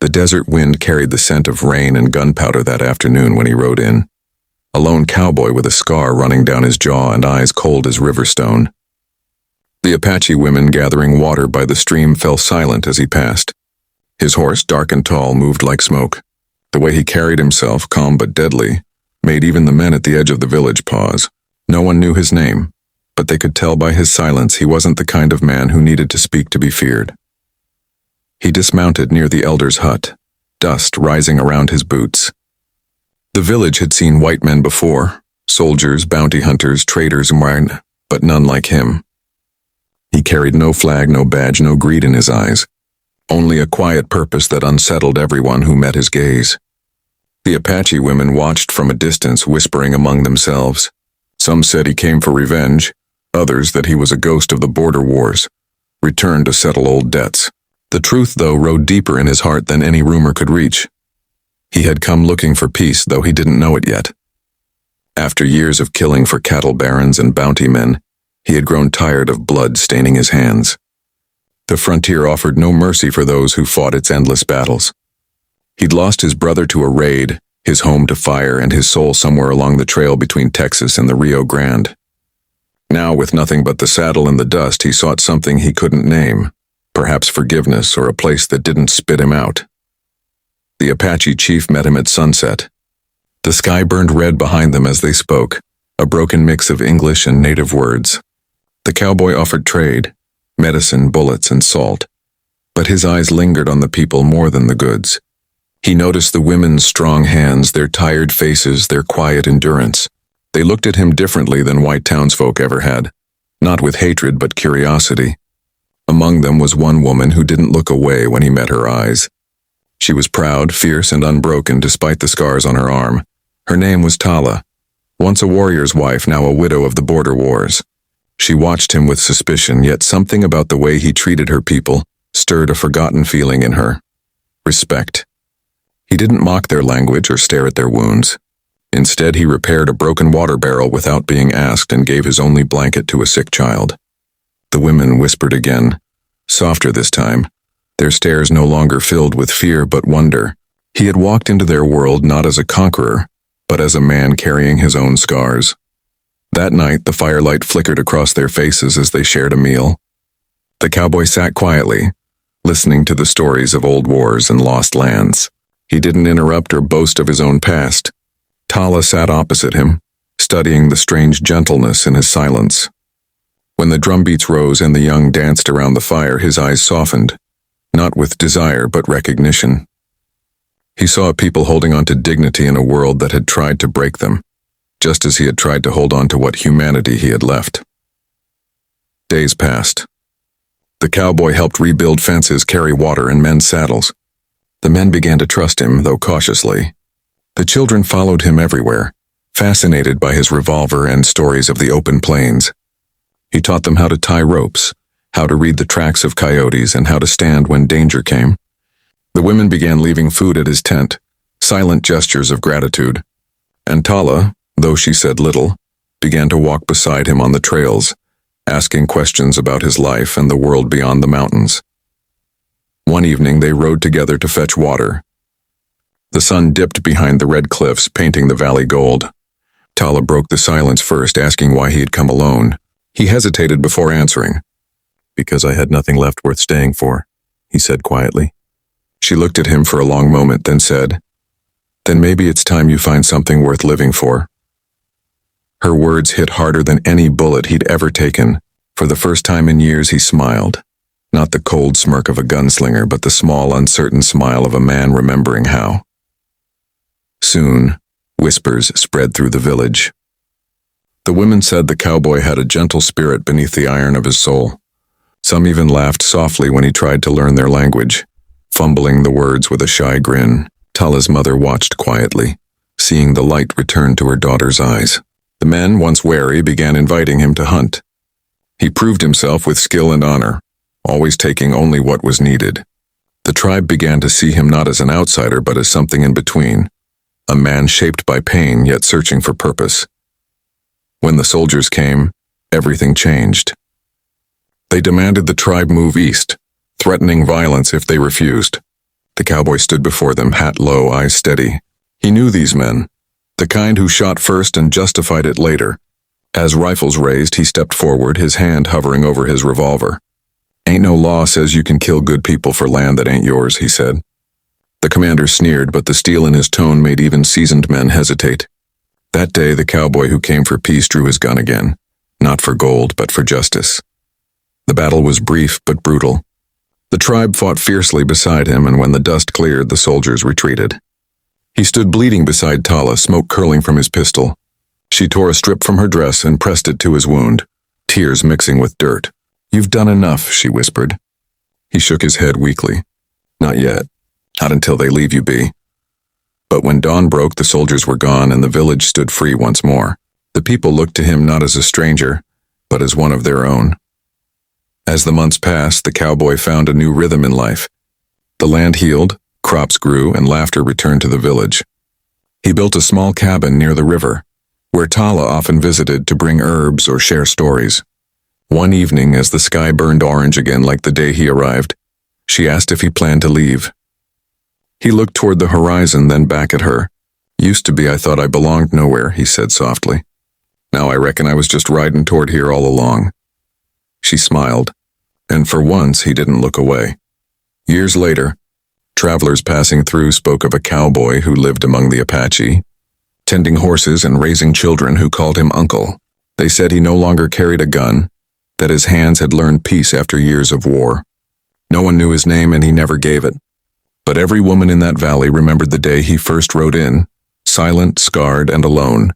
The desert wind carried the scent of rain and gunpowder that afternoon when he rode in. A lone cowboy with a scar running down his jaw and eyes cold as river stone. The Apache women gathering water by the stream fell silent as he passed. His horse, dark and tall, moved like smoke. The way he carried himself, calm but deadly, made even the men at the edge of the village pause. No one knew his name, but they could tell by his silence he wasn't the kind of man who needed to speak to be feared. He dismounted near the elder's hut, dust rising around his boots. The village had seen white men before, soldiers, bounty hunters, traders, but none like him. He carried no flag, no badge, no greed in his eyes, only a quiet purpose that unsettled everyone who met his gaze. The Apache women watched from a distance, whispering among themselves. Some said he came for revenge, others that he was a ghost of the border wars, returned to settle old debts. The truth, though, rode deeper in his heart than any rumor could reach. He had come looking for peace, though he didn't know it yet. After years of killing for cattle barons and bounty men, he had grown tired of blood staining his hands. The frontier offered no mercy for those who fought its endless battles. He'd lost his brother to a raid, his home to fire, and his soul somewhere along the trail between Texas and the Rio Grande. Now, with nothing but the saddle and the dust, he sought something he couldn't name. Perhaps forgiveness or a place that didn't spit him out. The Apache chief met him at sunset. The sky burned red behind them as they spoke, a broken mix of English and native words. The cowboy offered trade, medicine, bullets, and salt, but his eyes lingered on the people more than the goods. He noticed the women's strong hands, their tired faces, their quiet endurance. They looked at him differently than white townsfolk ever had, not with hatred but curiosity. Among them was one woman who didn't look away when he met her eyes. She was proud, fierce, and unbroken despite the scars on her arm. Her name was Tala, once a warrior's wife, now a widow of the border wars. She watched him with suspicion, yet something about the way he treated her people stirred a forgotten feeling in her. Respect. He didn't mock their language or stare at their wounds. Instead, he repaired a broken water barrel without being asked and gave his only blanket to a sick child. The women whispered again, softer this time, their stares no longer filled with fear but wonder. He had walked into their world not as a conqueror, but as a man carrying his own scars. That night, the firelight flickered across their faces as they shared a meal. The cowboy sat quietly, listening to the stories of old wars and lost lands. He didn't interrupt or boast of his own past. Tala sat opposite him, studying the strange gentleness in his silence. When the drumbeats rose and the young danced around the fire, his eyes softened, not with desire but recognition. He saw people holding on to dignity in a world that had tried to break them, just as he had tried to hold on to what humanity he had left. Days passed. The cowboy helped rebuild fences, carry water, and mend saddles. The men began to trust him, though cautiously. The children followed him everywhere, fascinated by his revolver and stories of the open plains. He taught them how to tie ropes, how to read the tracks of coyotes, and how to stand when danger came. The women began leaving food at his tent, silent gestures of gratitude. And Tala, though she said little, began to walk beside him on the trails, asking questions about his life and the world beyond the mountains. One evening they rode together to fetch water. The sun dipped behind the red cliffs, painting the valley gold. Tala broke the silence first, asking why he had come alone. He hesitated before answering. "Because I had nothing left worth staying for," he said quietly. She looked at him for a long moment, then said, "Then maybe it's time you find something worth living for." Her words hit harder than any bullet he'd ever taken. For the first time in years, he smiled. Not the cold smirk of a gunslinger, but the small, uncertain smile of a man remembering how. Soon, whispers spread through the village. The women said the cowboy had a gentle spirit beneath the iron of his soul. Some even laughed softly when he tried to learn their language, fumbling the words with a shy grin. Tala's mother watched quietly, seeing the light return to her daughter's eyes. The men, once wary, began inviting him to hunt. He proved himself with skill and honor, always taking only what was needed. The tribe began to see him not as an outsider but as something in between, a man shaped by pain yet searching for purpose. When the soldiers came, everything changed. They demanded the tribe move east, threatening violence if they refused. The cowboy stood before them, hat low, eyes steady. He knew these men, the kind who shot first and justified it later. As rifles raised, he stepped forward, his hand hovering over his revolver. "Ain't no law says you can kill good people for land that ain't yours," he said. The commander sneered, but the steel in his tone made even seasoned men hesitate. That day, the cowboy who came for peace drew his gun again, not for gold, but for justice. The battle was brief but brutal. The tribe fought fiercely beside him, and when the dust cleared, the soldiers retreated. He stood bleeding beside Tala, smoke curling from his pistol. She tore a strip from her dress and pressed it to his wound, tears mixing with dirt. "You've done enough," she whispered. He shook his head weakly. "Not yet. Not until they leave you be." But when dawn broke, the soldiers were gone and the village stood free once more. The people looked to him not as a stranger, but as one of their own. As the months passed, the cowboy found a new rhythm in life. The land healed, crops grew, and laughter returned to the village. He built a small cabin near the river, where Tala often visited to bring herbs or share stories. One evening, as the sky burned orange again like the day he arrived, she asked if he planned to leave. He looked toward the horizon, then back at her. "Used to be I thought I belonged nowhere," he said softly. "Now I reckon I was just riding toward here all along." She smiled, and for once he didn't look away. Years later, travelers passing through spoke of a cowboy who lived among the Apache, tending horses and raising children, who called him uncle. They said he no longer carried a gun, that his hands had learned peace after years of war. No one knew his name and he never gave it. But every woman in that valley remembered the day he first rode in, silent, scarred, and alone,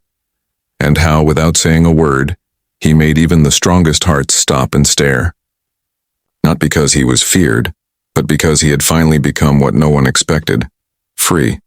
and how, without saying a word, he made even the strongest hearts stop and stare. Not because he was feared, but because he had finally become what no one expected: free.